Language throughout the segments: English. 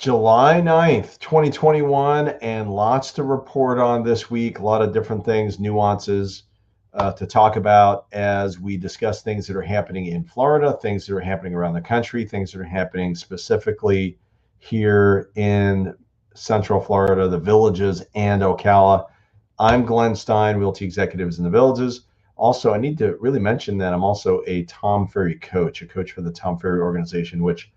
July 9th, 2021, and lots to report on this week. A lot of different things, nuances to talk about as we discuss things that are happening in Florida, things that are happening around the country, things that are happening specifically here in Central Florida, the Villages, and Ocala. I'm Glenn Stein, Realty Executives in the Villages. Also, I need to really mention that I'm also a Tom Ferry coach, a coach for the Tom Ferry organization, which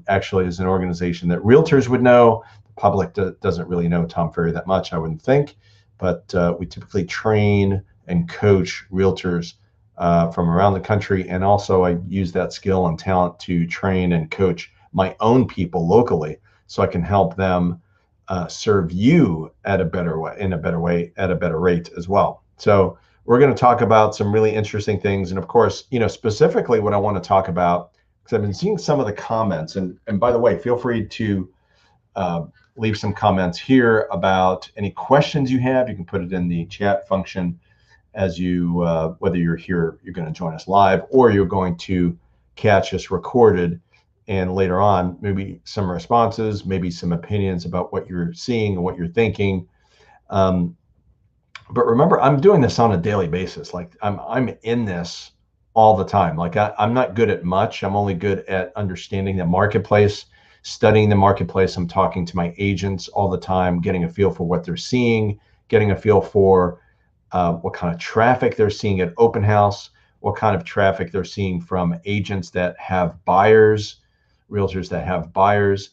actually is an organization that realtors would know. The public doesn't really know Tom Ferry that much, I wouldn't think, but we typically train and coach realtors from around the country. And also I use that skill and talent to train and coach my own people locally so I can help them serve you at a better way, in a better way, at a better rate as well. So we're going to talk about some really interesting things. And of course, specifically what I want to talk about, because I've been seeing some of the comments, and by the way, feel free to leave some comments here about any questions you have. You can put it in the chat function as you, whether you're here, you're going to join us live, or you're going to catch us recorded, and later on, maybe some responses, maybe some opinions about what you're seeing and what you're thinking. But remember, I'm doing this on a daily basis. Like I'm in this all the time. Like I'm not good at much. I'm only good at understanding the marketplace, studying the marketplace. I'm talking to my agents all the time, getting a feel for what they're seeing, getting a feel for what kind of traffic they're seeing at open house, what kind of traffic they're seeing from agents that have buyers, realtors that have buyers.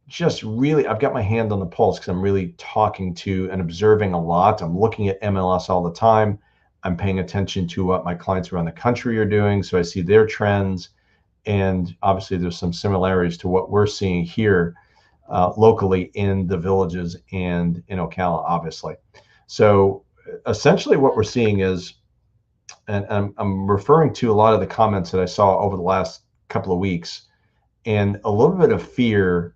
Just really, I've got my hand on the pulse because I'm really talking to and observing a lot. I'm looking at MLS all the time. I'm paying attention to what my clients around the country are doing. So I see their trends. And obviously there's some similarities to what we're seeing here locally in the Villages and in Ocala, obviously. So essentially what we're seeing is, and I'm referring to a lot of the comments that I saw over the last couple of weeks, and a little bit of fear.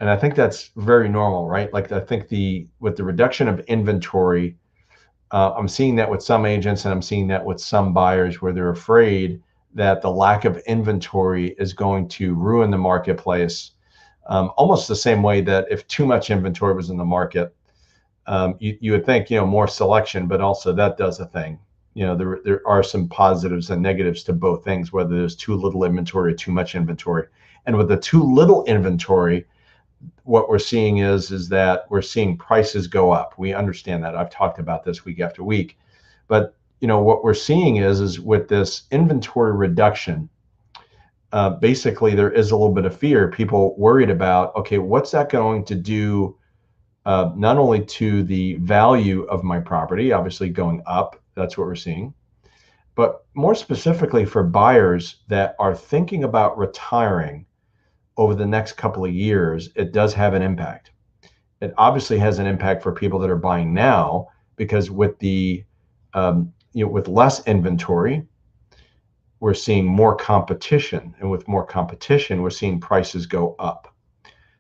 And I think that's very normal, right? Like I think with the reduction of inventory, I'm seeing that with some agents and I'm seeing that with some buyers where they're afraid that the lack of inventory is going to ruin the marketplace. Almost the same way that if too much inventory was in the market, you would think, more selection, but also that does a thing. There are some positives and negatives to both things, whether there's too little inventory or too much inventory. And with the too little inventory, what we're seeing is that we're seeing prices go up. We understand that. I've talked about this week after week. But what we're seeing is with this inventory reduction, basically there is a little bit of fear. People worried about, okay, what's that going to do not only to the value of my property, obviously going up, that's what we're seeing, but more specifically for buyers that are thinking about retiring over the next couple of years, it does have an impact. It obviously has an impact for people that are buying now, because with with less inventory, we're seeing more competition, and with more competition, we're seeing prices go up.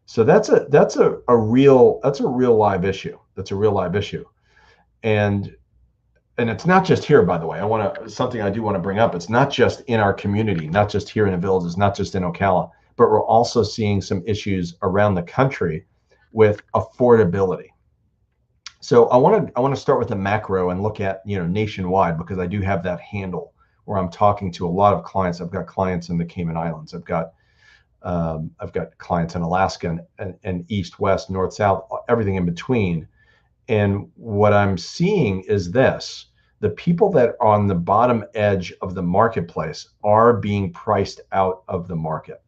So that's a real live issue. That's a real live issue, and it's not just here, by the way. Something I do want to bring up. It's not just in our community, not just here in the Villages, not just in Ocala, but we're also seeing some issues around the country with affordability. So I want to start with the macro and look at nationwide, because I do have that handle where I'm talking to a lot of clients. I've got clients in the Cayman Islands. I've got clients in Alaska and east, west, north, south, everything in between. And what I'm seeing is this: the people that are on the bottom edge of the marketplace are being priced out of the market.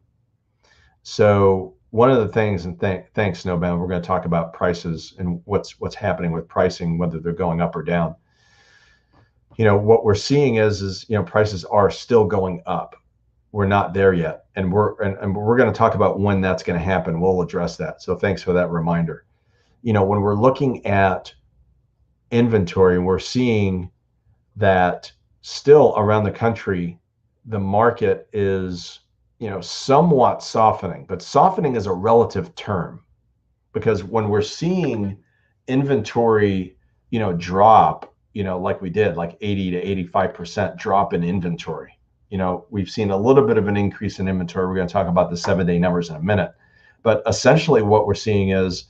So one of the things, and thanks, Snowbound, we're going to talk about prices and what's happening with pricing, whether they're going up or down. What we're seeing is prices are still going up. We're not there yet, and we're going to talk about when that's going to happen. We'll address that. So thanks for that reminder. When we're looking at inventory, we're seeing that still around the country, the market is somewhat softening, but softening is a relative term, because when we're seeing inventory, drop, like we did, like 80 to 85% drop in inventory, we've seen a little bit of an increase in inventory. We're going to talk about the 7-day numbers in a minute, But essentially what we're seeing is,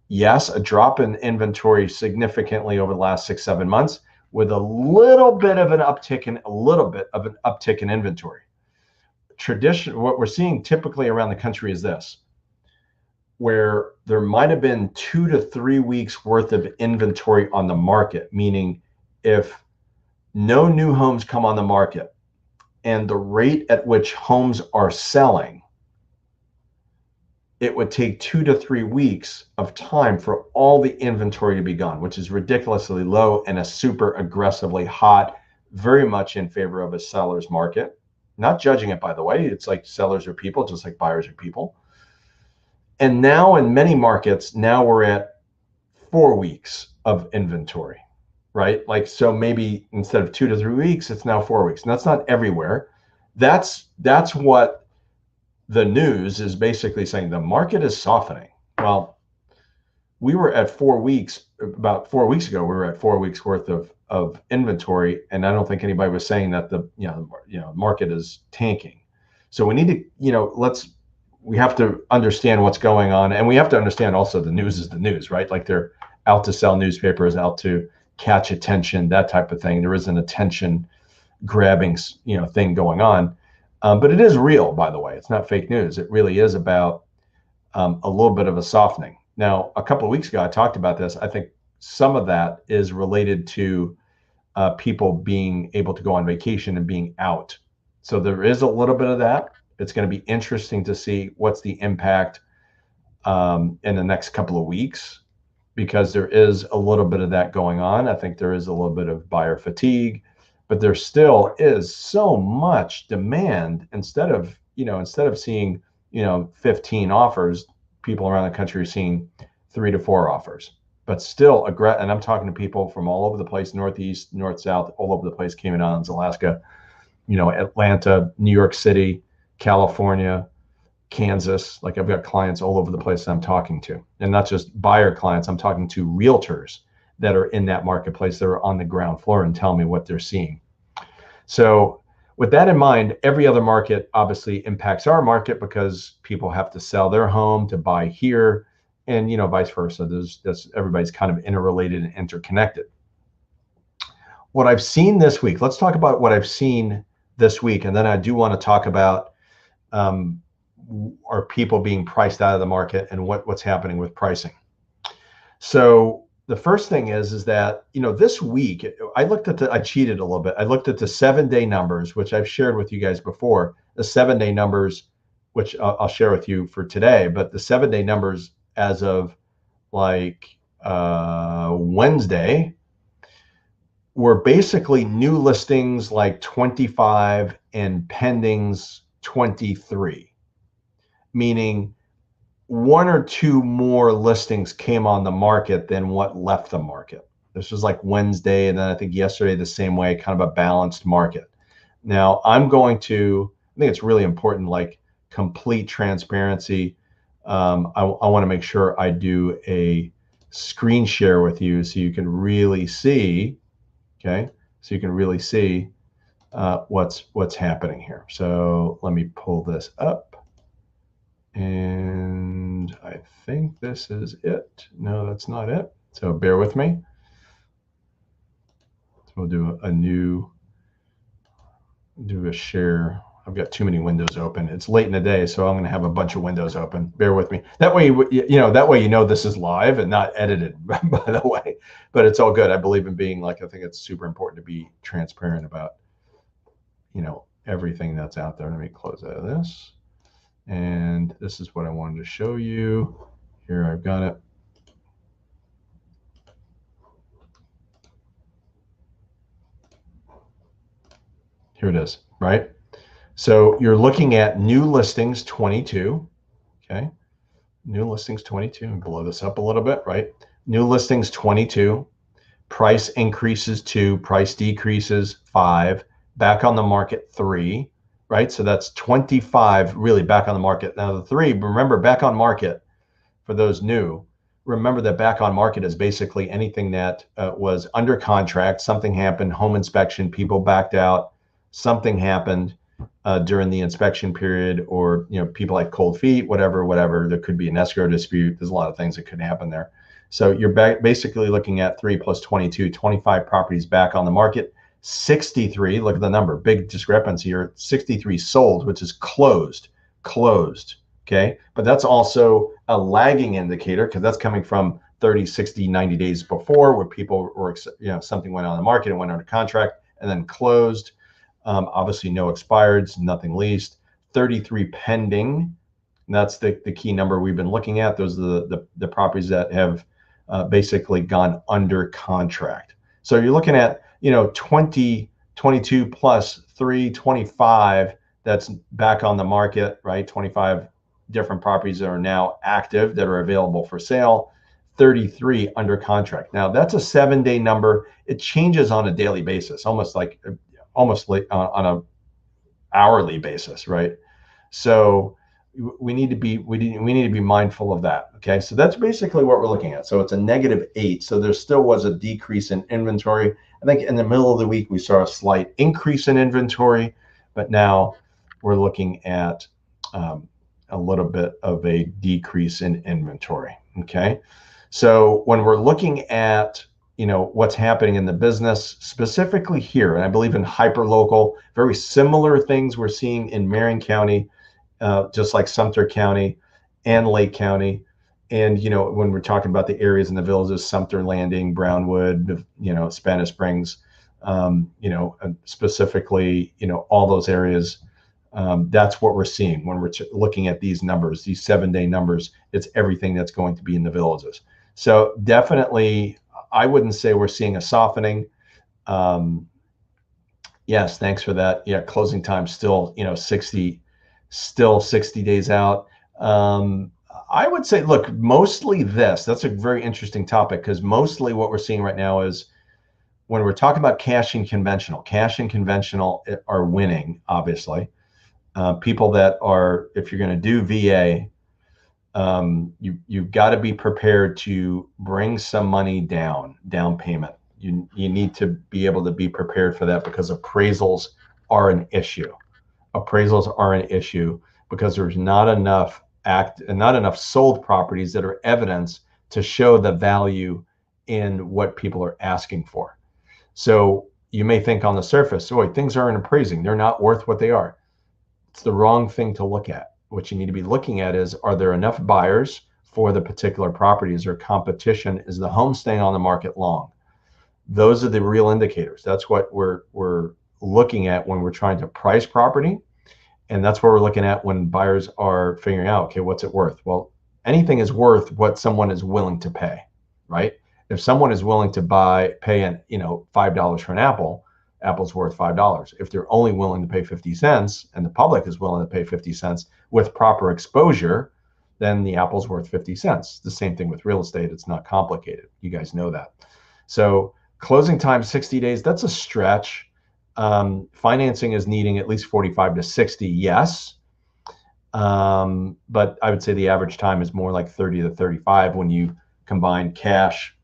yes, a drop in inventory significantly over the last 6-7 months, with a little bit of an uptick in inventory. What we're seeing typically around the country is this, where there might have been 2 to 3 weeks worth of inventory on the market, meaning if no new homes come on the market and the rate at which homes are selling, it would take 2 to 3 weeks of time for all the inventory to be gone, which is ridiculously low and a super aggressively hot, very much in favor of a seller's market. Not judging it, by the way. It's like sellers are people, just like buyers are people. And now in many markets, now we're at 4 weeks of inventory, right? Like, so maybe instead of 2 to 3 weeks, it's now 4 weeks. And that's not everywhere. That's what the news is basically saying. The market is softening. Well, we were at 4 weeks, about 4 weeks ago, we were at 4 weeks worth of inventory. And I don't think anybody was saying that the market is tanking. So we need to, we have to understand what's going on. And we have to understand also the news is the news, right? Like, they're out to sell newspapers, out to catch attention, that type of thing. There is an attention grabbing, thing going on. But it is real, by the way. It's not fake news. It really is about a little bit of a softening. Now, a couple of weeks ago, I talked about this. I think some of that is related to people being able to go on vacation and being out. So there is a little bit of that. It's going to be interesting to see what's the impact in the next couple of weeks, because there is a little bit of that going on. I think there is a little bit of buyer fatigue, but there still is so much demand. Instead of seeing 15 offers, people around the country are seeing 3 to 4 offers. But still, and I'm talking to people from all over the place, Northeast, North, South, all over the place, Cayman Islands, Alaska, Atlanta, New York City, California, Kansas. Like, I've got clients all over the place that I'm talking to, and not just buyer clients. I'm talking to realtors that are in that marketplace, that are on the ground floor and tell me what they're seeing. So with that in mind, every other market obviously impacts our market, because people have to sell their home to buy here, and vice versa. Everybody's kind of interrelated and interconnected. What I've seen this week, let's talk about what I've seen this week, and then I do want to talk about are people being priced out of the market, and what's happening with pricing. So the first thing is that, this week I cheated a little bit. I looked at the 7-day numbers, which I've shared with you guys before, the 7-day numbers, which I'll share with you for today, but the 7-day numbers as of Wednesday were basically new listings 25 and pendings 23, meaning 1 or 2 more listings came on the market than what left the market. This was Wednesday, and then I think yesterday the same way, kind of a balanced market. Now I think it's really important, complete transparency. I want to make sure I do a screen share with you so you can really see, okay? So you can really see what's happening here. So let me pull this up. And I think this is it. No, that's not it. So bear with me. So we'll do a share. I've got too many windows open. It's late in the day, so I'm going to have a bunch of windows open. Bear with me. That way, this is live and not edited, by the way. But it's all good. I believe in being I think it's super important to be transparent about, everything that's out there. Let me close out of this. And this is what I wanted to show you. Here, I've got it. Here it is, right? So you're looking at new listings 22, okay? New listings 22, and blow this up a little bit, right? New listings 22, price increases 2, price decreases 5, back on the market 3, right? So that's 25 really back on the market. Now the 3, remember, back on market, for those new, remember that back on market is basically anything that was under contract, something happened, home inspection, people backed out, something happened, during the inspection period, or people like cold feet, whatever. There could be an escrow dispute. There's a lot of things that could happen there. So you're basically looking at 3 plus 22, 25 properties back on the market. 63, look at the number, big discrepancy here. 63 sold, which is closed. Okay, but that's also a lagging indicator, because that's coming from 30, 60, 90 days before, where people were, something went on the market and went under contract and then closed. Obviously no expireds, nothing leased. 33 pending. And that's the key number we've been looking at. Those are the properties that have basically gone under contract. So you're looking at 20, 22 plus 3, 25 that's back on the market, right? 25 different properties that are now active, that are available for sale. 33 under contract. Now that's a 7-day number. It changes on a daily basis, almost like on a hourly basis, right? So we need to be mindful of that. Okay, so that's basically what we're looking at. So it's a -8. So there still was a decrease in inventory. I think in the middle of the week we saw a slight increase in inventory, but now we're looking at a little bit of a decrease in inventory. Okay, so when we're looking at what's happening in the business specifically here, and I believe in hyperlocal, very similar things we're seeing in Marion County, just like Sumter County and Lake County. And when we're talking about the areas in the villages, Sumter Landing, Brownwood, Spanish Springs, specifically, all those areas. That's what we're seeing when we're looking at these numbers, these 7-day numbers. It's everything that's going to be in the villages. So definitely, I wouldn't say we're seeing a softening. Yes, thanks for that. Yeah, closing time still 60 days out. I would say, look, mostly that's a very interesting topic, because mostly what we're seeing right now is, when we're talking about cash and conventional are winning, obviously. People that are, if you're going to do VA, you've got to be prepared to bring some money down payment. You need to be able to be prepared for that, because appraisals are an issue. Because there's not enough sold properties that are evidence to show the value in what people are asking for. So you may think on the surface, things aren't appraising, they're not worth what they are. It's the wrong thing to look at. What you need to be looking at is, are there enough buyers for the particular properties, or competition? Is the home staying on the market long? Those are the real indicators. That's what we're looking at when we're trying to price property. And that's what we're looking at when buyers are figuring out, okay, what's it worth? Well, anything is worth what someone is willing to pay, right? If someone is willing to pay $5 for an apple, apple's worth $5. If they're only willing to pay 50 cents, and the public is willing to pay 50 cents with proper exposure, then the apple's worth 50 cents. The same thing with real estate. It's not complicated. You guys know that. So closing time 60 days, that's a stretch. Financing is needing at least 45 to 60, yes. But I would say the average time is more like 30 to 35 when you combine cash,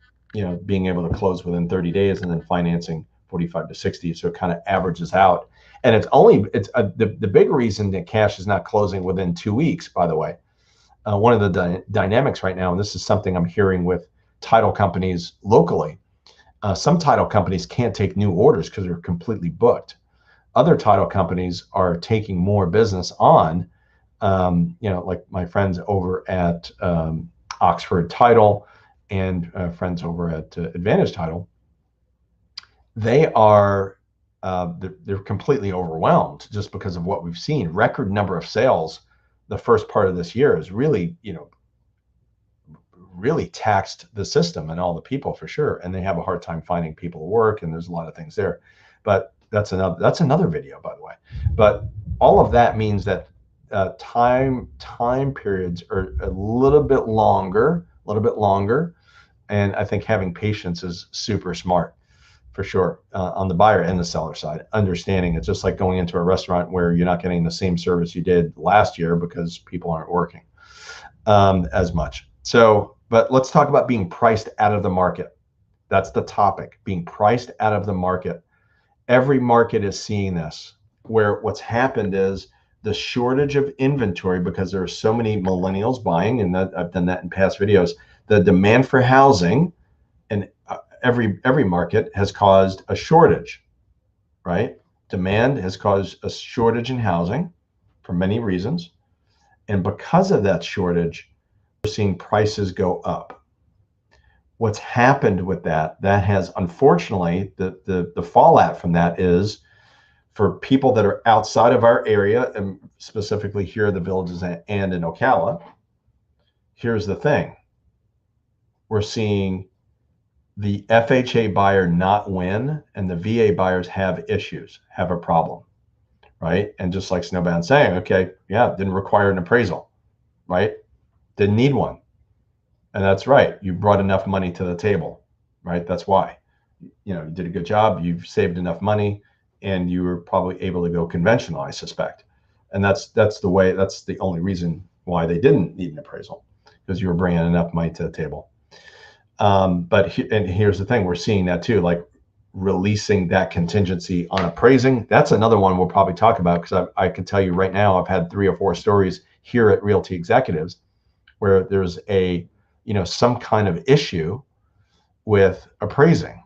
being able to close within 30 days, and then financing 45 to 60. So it kind of averages out. And it's the big reason that cash is not closing within 2 weeks, by the way. One of the dynamics right now, and this is something I'm hearing with title companies locally, some title companies can't take new orders because they're completely booked. Other title companies are taking more business on, like my friends over at Oxford Title and friends over at Advantage Title. They are they're completely overwhelmed just because of what we've seen. Record number of sales the first part of this year is really, really taxed the system and all the people, for sure. And they have a hard time finding people to work, and there's a lot of things there. But that's another video, by the way. But all of that means that time periods are a little bit longer, and I think having patience is super smart, for sure, on the buyer and the seller side. Understanding it's just like going into a restaurant where you're not getting the same service you did last year because people aren't working as much. So, but let's talk about being priced out of the market. That's the topic, being priced out of the market. Every market is seeing this. where what's happened is the shortage of inventory, because there are so many millennials buying, and that, I've done that in past videos. The demand for housing in every market has caused a shortage, right? Demand has caused a shortage in housing for many reasons. And because of that shortage, we're seeing prices go up. What's happened with that has, unfortunately, the fallout from that is, for people that are outside of our area, and specifically here in the Villages and in Ocala, here's the thing. We're seeing the FHA buyer not win, and the VA buyers have issues, have a problem, right? And just like Snowbound saying, okay, yeah, didn't require an appraisal, right? Didn't need one. And that's right. You brought enough money to the table, right? That's why. You know, you did a good job. You've saved enough money, and you were probably able to go conventional, I suspect. And that's the way. That's the only reason why they didn't need an appraisal, because you were bringing enough money to the table. And here's the thing: we're seeing that too, like releasing that contingency on appraising. That's another one we'll probably talk about, because I can tell you right now, I've had 3 or 4 stories here at Realty Executives where there's some kind of issue with appraising.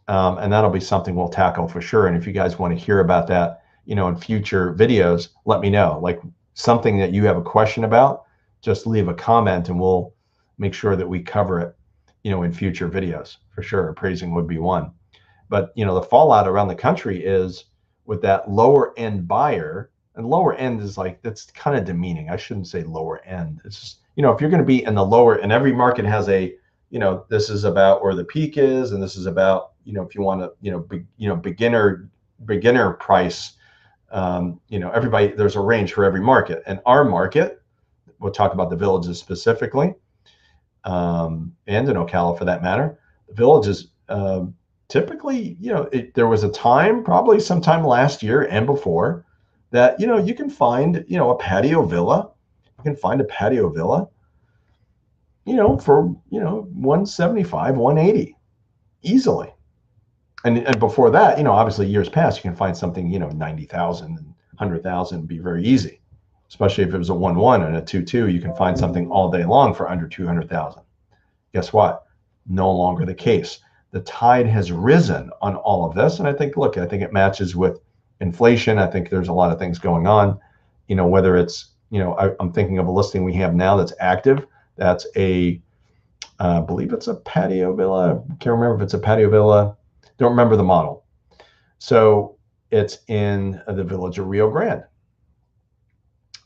And that'll be something we'll tackle for sure. And if you guys want to hear about that, in future videos, let me know. Like something that you have a question about, just leave a comment and we'll make sure that we cover it, in future videos for sure. Appraising would be one. But, the fallout around the country is with that lower end buyer, and lower end is like, that's kind of demeaning. I shouldn't say lower end. It's just, if you're going to be in the lower, and every market has a, this is about where the peak is, and this is about, if you want to, beginner price, everybody, there's a range for every market. And our market, we'll talk about the Villages specifically, and in Ocala for that matter. The Villages, typically, there was a time, probably sometime last year and before, that, you can find, a patio villa. You can find a patio villa, for, 175, 180 easily. And before that, obviously years past, you can find something, 90,000 and 100,000 be very easy, especially if it was a 1-1 and a 2-2, you can find something all day long for under 200,000. Guess what? No longer the case. The tide has risen on all of this. And I think it matches with inflation. I think there's a lot of things going on, whether it's, I'm thinking of a listing we have now that's active. That's I believe it's a patio villa. Can't remember if it's a patio villa. Don't remember the model. So it's in the Village of Rio Grande.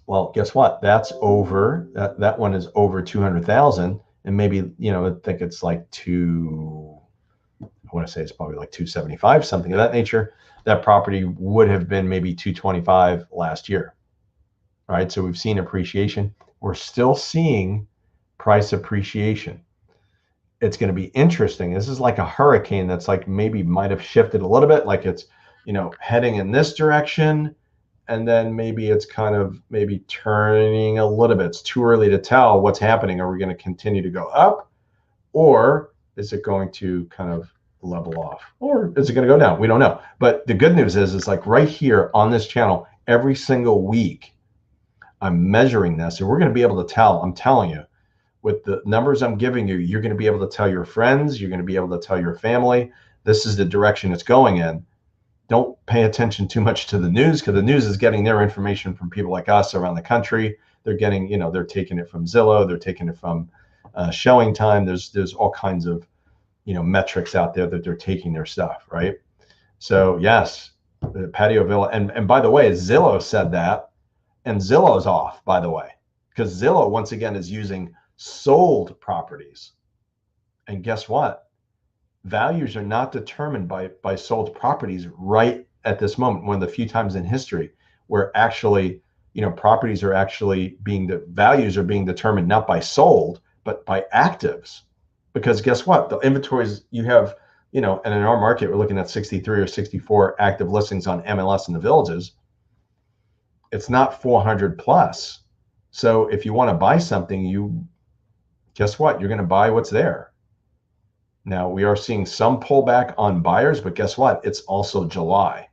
Well, guess what? That's over. That one is over 200,000, and maybe I think it's like I want to say it's probably like 275, something of that nature. That property would have been maybe 225 last year. All right, so we've seen appreciation. We're still seeing price appreciation. It's going to be interesting. This is like a hurricane that's like maybe might have shifted a little bit, like it's, heading in this direction, and then maybe it's kind of maybe turning a little bit. It's too early to tell what's happening. Are we going to continue to go up, or is it going to kind of level off, or is it going to go down? We don't know. But the good news is like right here on this channel, every single week, I'm measuring this, and we're going to be able to tell. I'm telling you, with the numbers I'm giving you, you're going to be able to tell your friends, you're going to be able to tell your family, this is the direction it's going in. Don't pay attention too much to the news, because the news is getting their information from people like us around the country. They're getting, they're taking it from Zillow, they're taking it from Showing Time. There's all kinds of, metrics out there that they're taking their stuff, right? So yes, the patio villa, and by the way, Zillow said that, and Zillow's off, by the way, because Zillow once again is using sold properties. And guess what? Values are not determined by sold properties right at this moment. One of the few times in history where actually, properties are actually values are being determined not by sold, but by actives. Because guess what? The inventories you have, and in our market, we're looking at 63 or 64 active listings on MLS in the Villages. It's not 400 plus. So if you want to buy something, guess what? You're going to buy what's there. Now, we are seeing some pullback on buyers, but guess what? It's also July.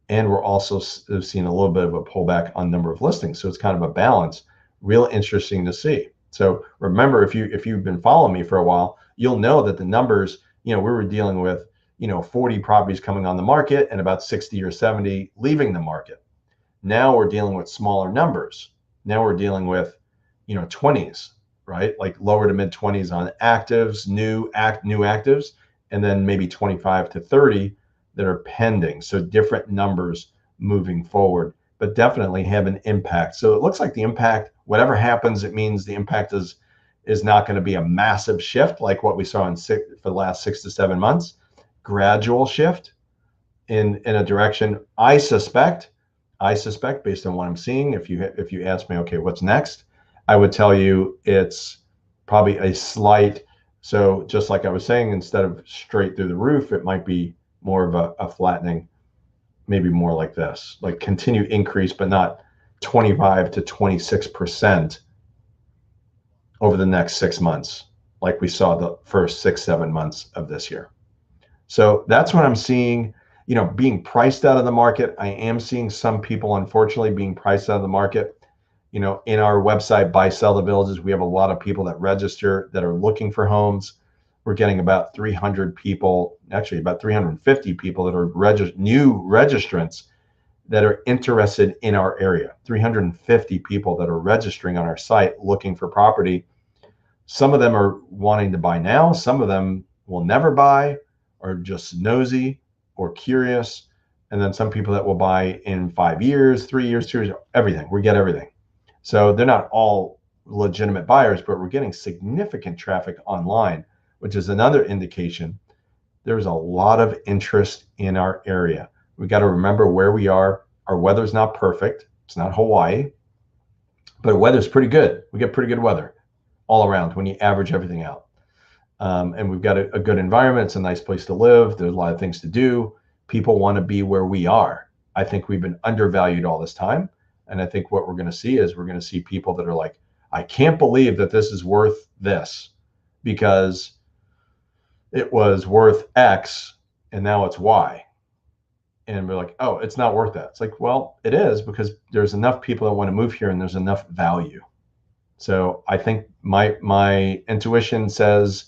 and we're also seeing a little bit of a pullback on number of listings. So it's kind of a balance. Real interesting to see. So remember, if you've been following me for a while, you'll know that the numbers, we were dealing with 40 properties coming on the market and about 60 or 70 leaving the market. Now we're dealing with smaller numbers. Now we're dealing with 20s, right? Like lower to mid 20s on actives, new actives, and then maybe 25 to 30 that are pending. So different numbers moving forward, but definitely have an impact. So it looks like the impact, whatever happens, it means the impact is not going to be a massive shift like what we saw for the last 6 to 7 months. Gradual shift in a direction. I suspect based on what I'm seeing, if you ask me, okay, what's next, I would tell you it's probably a slight. So just like I was saying, instead of straight through the roof, it might be more of a flattening, maybe more like this, like continued increase, but not 25 to 26% over the next 6 months, like we saw the first 6-7 months of this year. So that's what I'm seeing, being priced out of the market. I am seeing some people, unfortunately, being priced out of the market. In our website, Buy Sell the Villages, we have a lot of people that register that are looking for homes. We're getting about 300 people, actually about 350 people that are new registrants that are interested in our area. 350 people that are registering on our site looking for property. Some of them are wanting to buy now. Some of them will never buy, or just nosy or curious. And then some people that will buy in 5 years, 3 years, 2 years, everything. We get everything. So they're not all legitimate buyers, but we're getting significant traffic online, which is another indication there's a lot of interest in our area. We got to remember where we are. Our weather's not perfect. It's not Hawaii, but weather's pretty good. We get pretty good weather all around when you average everything out. And we've got a good environment. It's a nice place to live. There's a lot of things to do. People want to be where we are. I think we've been undervalued all this time. And I think what we're going to see is we're going to see people that are like, I can't believe that this is worth this because it was worth X and now it's Y. And we're like, oh, it's not worth that. It's like, well, it is, because there's enough people that want to move here and there's enough value. So I think my intuition says,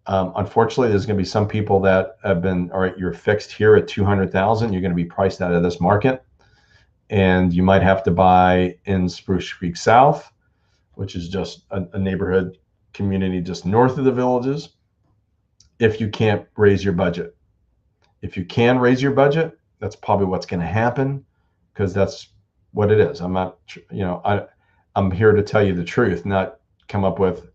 unfortunately, there's going to be some people that have been, all right, you're fixed here at 200,000. You're going to be priced out of this market. And you might have to buy in Spruce Creek South, which is just a neighborhood community just north of the Villages, if you can't raise your budget. If you can raise your budget, that's probably what's going to happen, because that's what it is. I'm not, I'm here to tell you the truth, not come up with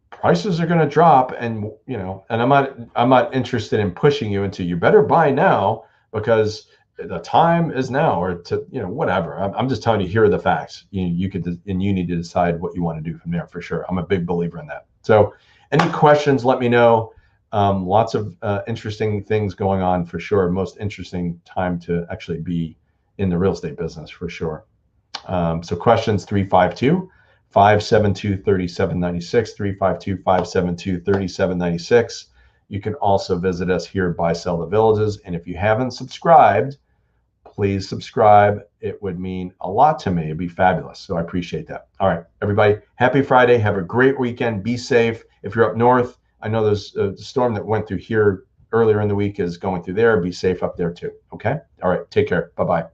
prices are going to drop, and and I'm not interested in pushing you into you better buy now because the time is now, or to whatever. I'm just telling you, here are the facts. You could, and you need to decide what you want to do from there, for sure. I'm a big believer in that. So any questions, let me know. Lots of interesting things going on, for sure. Most interesting time to actually be in the real estate business, for sure. So questions: 352-572-3796, 352-572-3796. You can also visit us here at Buy Sell the Villages. And if you haven't subscribed, please subscribe. It would mean a lot to me. It'd be fabulous. So I appreciate that. All right, everybody, happy Friday. Have a great weekend. Be safe. If you're up north, I know there's a storm that went through here earlier in the week is going through there. Be safe up there too. Okay. All right. Take care. Bye-bye.